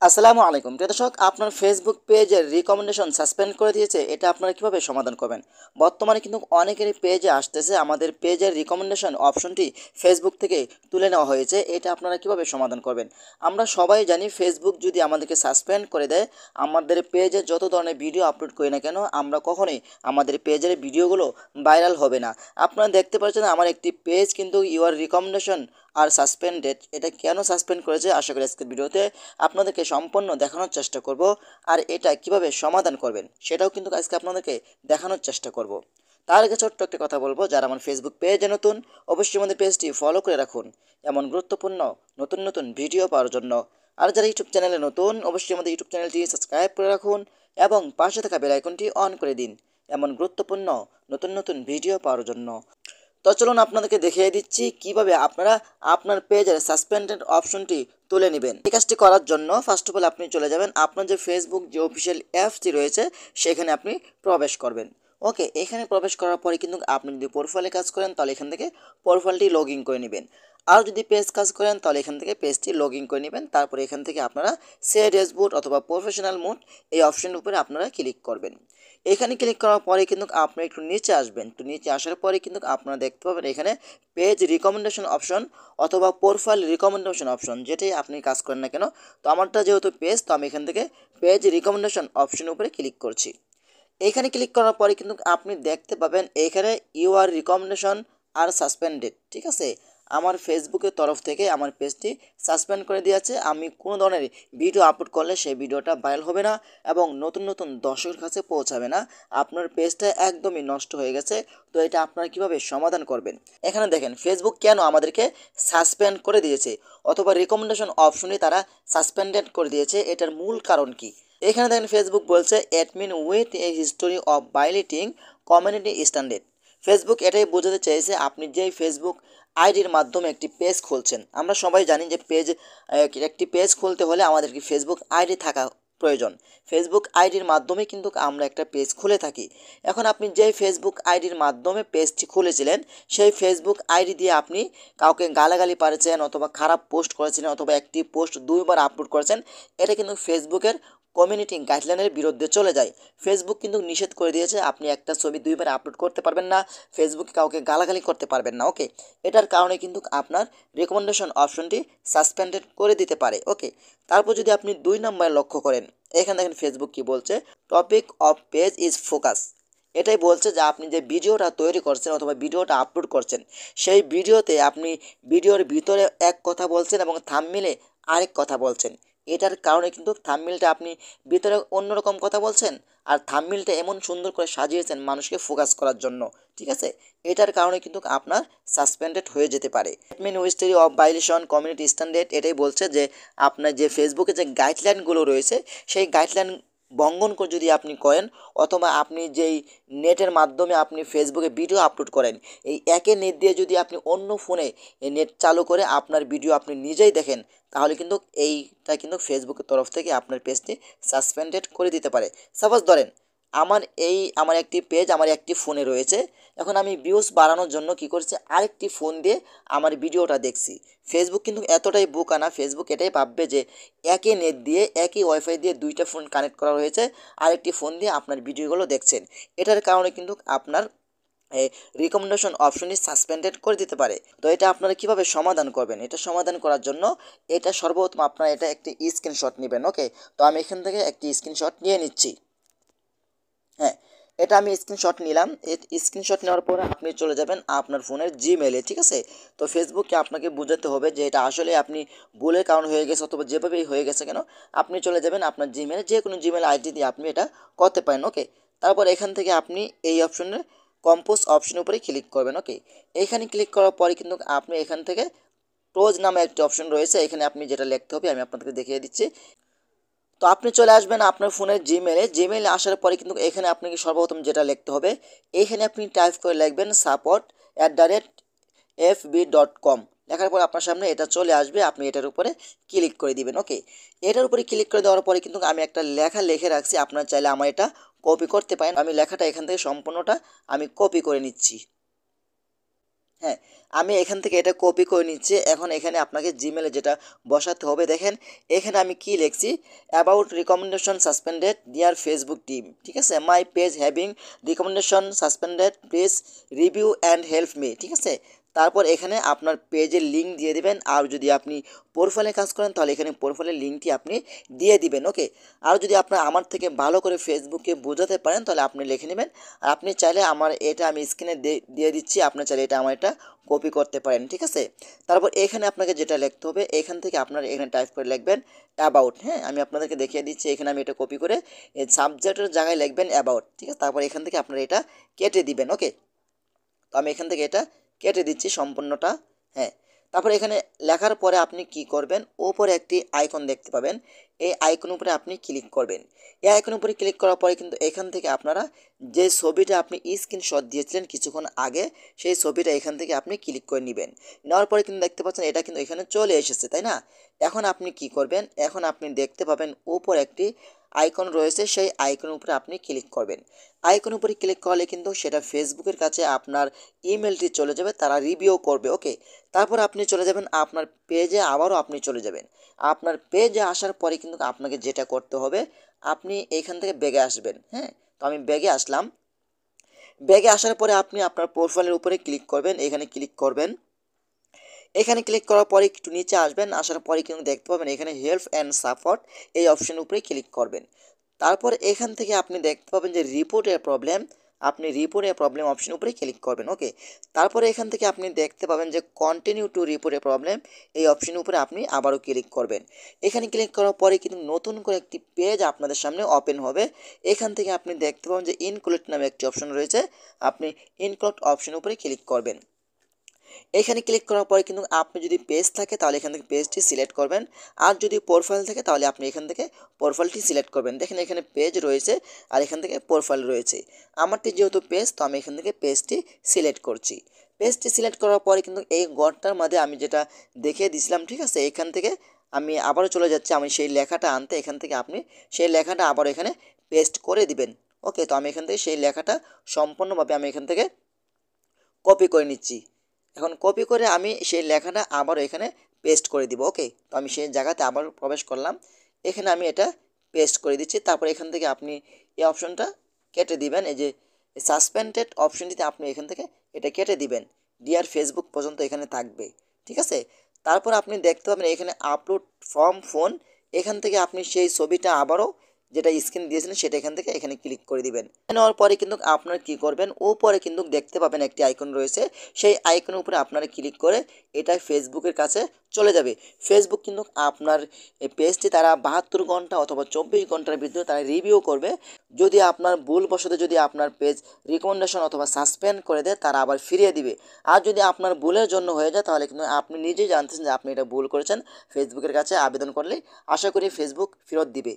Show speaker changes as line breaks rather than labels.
আসসালামু আলাইকুম প্রিয় দর্শক, আপনার ফেসবুক পেজের রিকমেন্ডেশন সাসপেন্ড করে দিয়েছে, এটা আপনারা কিভাবে সমাধান করবেন? বর্তমানে কিন্তু অনেকেরই পেজে আসতেছে আমাদের পেজের রিকমেন্ডেশন অপশনটি ফেসবুক থেকে তুলে নেওয়া হয়েছে, এটা আপনারা কিভাবে সমাধান করবেন? আমরা সবাই জানি ফেসবুক যদি আমাদেরকে সাসপেন্ড করে দেয়, আমাদের পেজে যত ধরনের ভিডিও আপলোড করি না কেন আমরা কখনোই আমাদের পেজের ভিডিওগুলো ভাইরাল হবে না। আপনারা দেখতে পাচ্ছেন আমার একটি পেজ কিন্তু ইউর রিকমেন্ডেশন আর সাসপেন্ডেড, এটা কেন সাসপেন্ড করেছে আশা করি আজকের ভিডিওতে আপনাদেরকে সম্পূর্ণ দেখানোর চেষ্টা করব। আর এটা কিভাবে সমাধান করবেন সেটাও কিন্তু আজকে আপনাদেরকে দেখানোর চেষ্টা করব। তার আগে ছোট্ট একটা কথা বলবো, যারা আমার ফেসবুক পেজে নতুন অবশ্যই আমাদের পেজটি ফলো করে রাখুন এমন গুরুত্বপূর্ণ নতুন নতুন ভিডিও পাওয়ার জন্য। আর যারা ইউটিউব চ্যানেলে নতুন অবশ্যই আমাদের ইউটিউব চ্যানেলটি সাবস্ক্রাইব করে রাখুন এবং পাশে থাকা বেল আইকনটি অন করে দিন এমন গুরুত্বপূর্ণ নতুন নতুন ভিডিও পাওয়ার জন্য। তো চলুন আপনাদেরকে দেখিয়ে দিচ্ছি কিভাবে আপনারা আপনার পেজের সাসপেন্ডেড অপশনটি তুলে নেবেন। এই কাজটি করার জন্য ফার্স্ট অফ অল আপনি চলে যাবেন আপনার যে ফেসবুক যে অফিসিয়াল অ্যাপসটি রয়েছে সেখানে আপনি প্রবেশ করবেন। ওকে, এখানে প্রবেশ করার পরে কিন্তু আপনি যদি প্রোফাইলে কাজ করেন তাহলে এখান থেকে প্রোফাইলটি লগ ইন করে নেবেন। আর যদি পেজ কাজ করেন তাহলে এখান থেকে পেজটি লগ ইন করে নেবেন। তারপরে এখান থেকে আপনারা সে ড্যাশবোর্ড অথবা প্রফেশনাল মোড এই অপশনের উপরে আপনারা ক্লিক করবেন। এখানে ক্লিক করার পরে কিন্তু আপনি একটু নিচে আসবেন। একটু নিচে আসার পরে কিন্তু আপনারা দেখতে পাবেন এখানে পেজ রিকমেন্ডেশন অপশন অথবা প্রোফাইল রিকমেন্ডেশন অপশন, যেটাই আপনি কাজ করেন না কেন। তো আমারটা যেহেতু পেজ, তো আমি এখান থেকে পেজ রিকমেন্ডেশন অপশনের উপরে ক্লিক করছি। এইখানে ক্লিক করার পরে কিন্তু আপনি দেখতে পাবেন এইখানে ইউআর রিকমেন্ডেশন আর সাসপেন্ডেড, ঠিক আছে। আমার ফেসবুকের তরফ থেকে আমার পেজটি সাসপেন্ড করে দিয়েছে। আমি কোনো ধরনের ভিডিও আপলোড করলে সেই ভিডিওটা ভাইরাল হবে না এবং নতুন নতুন দর্শকের কাছে পৌঁছাবে না। আপনার পেজটা একদমই নষ্ট হয়ে গেছে। তো এটা আপনারা কিভাবে সমাধান করবেন? এখানে দেখেন ফেসবুক কেন আমাদেরকে সাসপেন্ড করে দিয়েছে অথবা রিকমেন্ডেশন অপশনই তারা সাসপেন্ডেড করে দিয়েছে, এটার মূল কারণ কি? এখানে দেখেন ফেসবুক বলছে admin with a history of violating community standard. Facebook এটাই বোঝাতে চাইছে আপনি যে ফেসবুক আইডির মাধ্যমে একটি পেজ খুলছেন। আমরা সবাই জানি যে একটি পেজ খুলতে হলে আমাদেরকে ফেসবুক আইডি থাকা প্রয়োজন। ফেসবুক আইডির মাধ্যমে কিন্তু আমরা একটা পেজ খুলে থাকি। এখন আপনি যে ফেসবুক আইডির মাধ্যমে পেজটি খুলেছিলেন সেই ফেসবুক আইডি দিয়ে আপনি কাউকে গালাগালি পারেছেন অথবা খারাপ পোস্ট করেছিলেন অথবা একটি পোস্ট দুইবার আপলোড করেছেন, এটা কিন্তু ফেসবুকের কমিউনিটি গাইডলাইনের বিরুদ্ধে চলে যায়। ফেসবুক কিন্তু নিষেধ করে দিয়েছে আপনি একটা ছবি দুইবার আপলোড করতে পারবেন না, ফেসবুকে কাউকে গালাগালি করতে পারবেন না। ওকে, এটার কারণে কিন্তু আপনার রেকমেন্ডেশন অপশনটি সাসপেন্ডেড করে দিতে পারে। ওকে, তারপর যদি আপনি 2 নম্বরে লক্ষ্য করেন, এখানে দেখেন ফেসবুক কি বলছে, topic of page is focus. এটাই বলছে যে আপনি যে ভিডিওটা তৈরি করছেন অথবা ভিডিওটা আপলোড করছেন সেই ভিডিওতে আপনি ভিডিওর ভিতরে এক কথা বলছেন এবং থাম্বনেইলে আরেক কথা বলছেন। এটার কারণে কিন্তু থাম্বনেইলটা আপনি ভিতরে অন্যরকম কথা বলছেন আর থাম্বনেইলটা এমন সুন্দর করে সাজিয়েছেন মানুষকে ফোকাস করার জন্য, ঠিক আছে। এটার কারণে কিন্তু আপনার সাসপেন্ডেড হয়ে যেতে পারে। Admin history of violation community standard এটাই বলছে যে আপনার যে ফেসবুকে যে গাইডলাইনগুলো রয়েছে সেই গাইডলাইন ভঙ্গন করে যদি আপনি করেন অথবা আপনি যেই নেটের মাধ্যমে আপনি ফেসবুকে ভিডিও আপলোড করেন এই একই নেট দিয়ে যদি আপনি অন্য ফোনে এই নেট চালু করে আপনার ভিডিও আপনি নিজেই দেখেন, তাহলে কিন্তু এইটা কিন্তু ফেসবুকের তরফ থেকে আপনার পেজটি সাসপেন্ডেড করে দিতে পারে। সাপোজ ধরেন আমার একটি পেজ আমার একটি ফোনে রয়েছে। এখন আমি ভিউজ বাড়ানোর জন্য কি করছি, আরেকটি ফোন দিয়ে আমার ভিডিওটা দেখছি। ফেসবুক কিন্তু এতটাই বোকা না, ফেসবুক এটাই ভাববে যে একই নেট দিয়ে একই ওয়াইফাই দিয়ে দুইটা ফোন কানেক্ট করা হয়েছে, আরেকটি ফোন দিয়ে আপনার ভিডিওগুলো দেখছেন। এটার কারণে কিন্তু আপনার রিকমেন্ডেশন অপশনই সাসপেন্ডেড করে দিতে পারে। তো এটা আপনারা কিভাবে সমাধান করবেন? এটা সমাধান করার জন্য এটা সর্বপ্রথম আপনারা এটা একটি স্ক্রিনশট নেবেন। ওকে, তো আমি এখান থেকে একটি স্ক্রিনশট নিয়ে নিচ্ছি। হ্যাঁ, এটা আমি স্ক্রিনশট নিলাম। স্ক্রিনশট নেওয়ার পরে আপনি চলে যাবেন আপনার ফোনের জিমেলে, ঠিক আছে। তো ফেসবুককে আপনাকে বোঝাতে হবে যে এটা আসলে আপনি ভুলের কারণ হয়ে গেছে অথবা যেভাবেই হয়ে গেছে কেন, আপনি চলে যাবেন আপনার জিমেলে, যে কোনো জিমেল আইডি দিয়ে আপনি এটা করতে পারেন। ওকে, তারপর এখান থেকে আপনি এই অপশনে কম্পোজ অপশনের উপরে ক্লিক করবেন। ওকে, এইখানে ক্লিক করার পরে কিন্তু আপনি এখান থেকে ক্লোজ নামে একটি অপশন রয়েছে, এখানে আপনি যেটা লিখতে হবে আমি আপনাদেরকে দেখিয়ে দিচ্ছি। তো আপনি চলে আসবেন আপনার ফোনের জিমেলে আসার পরে কিন্তু এখানে আপনাকে সর্বপ্রথম যেটা লিখতে হবে, এইখানে আপনি টাইপ করে লিখবেন support@fb.com। লেখার পর আপনার সামনে এটা চলে আসবে, আপনি এটার উপরে ক্লিক করে দিবেন। ওকে, এটার উপরে ক্লিক করে দেওয়ার পরে কিন্তু আমি একটা লেখা লিখে রাখছি, আপনারা চাইলে আমার এটা কপি করতে পারেন। আমি লেখাটা এখান থেকে সম্পূর্ণটা আমি কপি করে নিচ্ছি। হ্যাঁ, আমি এখান থেকে এটা কপি করে নিচ্ছি। এখন এখানে আপনাকে জিমেলে যেটা বসাতে হবে দেখেন, এখানে আমি কি লিখছি, about recommendation suspended dear Facebook team, ঠিক আছে, my page having recommendation suspended, please review and help me, ঠিক আছে। তারপর এখানে আপনার পেজের লিঙ্ক দিয়ে দিবেন, আর যদি আপনি প্রোফাইলে কাজ করেন তাহলে এখানে প্রোফাইলের লিঙ্কটি আপনি দিয়ে দিবেন, ওকে। আর যদি আপনার আমার থেকে ভালো করে ফেসবুকে বোঝাতে পারেন তাহলে আপনি লিখে নেবেন। আর আপনি চাইলে আমার এটা আমি স্ক্রিনে দিয়ে দিচ্ছি, আপনি চাইলে এটা আমার এটা কপি করতে পারেন, ঠিক আছে। তারপর এখানে আপনাকে যেটা লিখতে হবে, এখান থেকে আপনার এখানে টাইপ করে লিখবেন অ্যাবাউট। হ্যাঁ, আমি আপনাদেরকে দেখিয়ে দিচ্ছি, এখানে আমি এটা কপি করে এই সাবজেক্টের জায়গায় লিখবেন অ্যাবাউট, ঠিক আছে। তারপর এখান থেকে আপনারা এটা কেটে দিবেন, ওকে। তো আমি এখান থেকে এটা কেটে দিচ্ছি সম্পূর্ণটা। হ্যাঁ, তারপর এখানে লেখার পরে আপনি কি করবেন, ওপরে একটি আইকন দেখতে পাবেন, এই আইকন উপরে আপনি ক্লিক করবেন। এই আইকন উপরে ক্লিক করার পরে কিন্তু এখান থেকে আপনারা যে ছবিটা আপনি স্ক্রিনশট দিয়েছিলেন কিছুক্ষণ আগে, সেই ছবিটা এখান থেকে আপনি ক্লিক করে নেবেন। নেওয়ার পরে কিন্তু দেখতে পাচ্ছেন এটা কিন্তু এখানে চলে এসেছে, তাই না? এখন আপনি কি করবেন, এখন আপনি দেখতে পাবেন উপরে একটি আইকন রয়েছে, সেই আইকনের উপরে আপনি ক্লিক করবেন। আইকন উপরে ক্লিক করলে কিন্তু সেটা ফেসবুকের কাছে আপনার ইমেলটি চলে যাবে, তারা রিভিউ করবে, ওকে। তারপর আপনি চলে যাবেন আপনার পেজে, আবারও আপনি চলে যাবেন। আপনার পেজে আসার পরে কিন্তু আপনাকে যেটা করতে হবে, আপনি এইখান থেকে ব্যাগে আসবেন। হ্যাঁ, তো আমি ব্যাগে আসলাম। ব্যাগে আসার পরে আপনি আপনার প্রোফাইলের উপরে ক্লিক করবেন, এখানে ক্লিক করবেন। এখানে ক্লিক করার পরে একটু নিচে আসবেন, আসার পরে কিন্তু দেখতে পাবেন এখানে হেল্প অ্যান্ড সাপোর্ট, এই অপশনের উপরে ক্লিক করবেন। তারপর এখান থেকে আপনি দেখতে পাবেন যে রিপোর্ট এ প্রবলেম, আপনি রিপোর্ট এ প্রবলেম অপশন উপরে ক্লিক করবেন, ওকে। তারপরে এখান থেকে আপনি দেখতে পাবেন যে continue to report A problem, এই অপশন উপরে আপনি আবারও ক্লিক করবেন। এখানে ক্লিক করার পরে কিন্তু নতুন করে একটি পেজ আপনাদের সামনে ওপেন হবে। এখান থেকে আপনি দেখতে পাবেন যে ইনক্লুড নামে একটি অপশন রয়েছে, আপনি ইনক্লুড অপশন উপরে ক্লিক করবেন। এখানে ক্লিক করার পরে কিন্তু আপনি যদি পেজ থাকে তাহলে এখান থেকে পেজটি সিলেক্ট করবেন, আর যদি প্রোফাইল থাকে তাহলে আপনি এখান থেকে প্রোফাইলটি সিলেক্ট করবেন। দেখেন এখানে পেজ রয়েছে আর এখান থেকে প্রোফাইল রয়েছে। আমারটি যেহেতু পেজ, তো আমি এখান থেকে পেজটি সিলেক্ট করছি। পেজটি সিলেক্ট করার পরে কিন্তু এই ঘরটার মধ্যে আমি যেটা দেখিয়ে দিয়েছিলাম, ঠিক আছে, এখান থেকে আমি আবারও চলে যাচ্ছি আমি সেই লেখাটা আনতে। এখান থেকে আপনি সেই লেখাটা আবার এখানে পেস্ট করে দিবেন, ওকে। তো আমি এখান থেকে সেই লেখাটা সম্পূর্ণভাবে আমি এখান থেকে কপি করে নিচ্ছি। এখন কপি করে আমি সেই লেখাটা আবার এখানে পেস্ট করে দিব, ওকে। তো আমি সেই জায়গাতে আবার প্রবেশ করলাম, এখানে আমি এটা পেস্ট করে দিচ্ছি। তারপর এখান থেকে আপনি এই অপশনটা কেটে দিবেন, এই যে সাসপেন্ডেড অপশনটিতে আপনি এখান থেকে এটা কেটে দিবেন, ডিয়ার ফেসবুক পর্যন্ত এখানে থাকবে, ঠিক আছে। তারপর আপনি দেখতে পাবেন এখানে আপলোড ফ্রম ফোন, এখান থেকে আপনি সেই ছবিটা আবারও যেটা স্ক্রিন দিয়েছিলেন সেটা এখান থেকে এখানে ক্লিক করে দিবেন। নেওয়ার পরে কিন্তু আপনারা কি করবেন, উপরে কিন্তু দেখতে পাবেন একটি আইকন রয়েছে, সেই আইকনের উপরে আপনারা ক্লিক করে এটা ফেসবুকের কাছে চলে যাবে। ফেসবুক কিন্তু আপনার এই পেজটি তারা 72 ঘন্টা অথবা 24 ঘন্টার ভিতরে তারা রিভিউ করবে। যদি আপনার ভুলবশত যদি আপনার পেজ রিকমেন্ডেশন অথবা সাসপেন্ড করে দেয়, তারা আবার ফিরিয়ে দিবে। আর যদি আপনার ভুলের জন্য হয়ে যায় তাহলে কিন্তু আপনি নিজেই জানতেছেন যে আপনি এটা ভুল করেছেন, ফেসবুকের কাছে আবেদন করলেই আশা করি ফেসবুক ফেরত দিবে।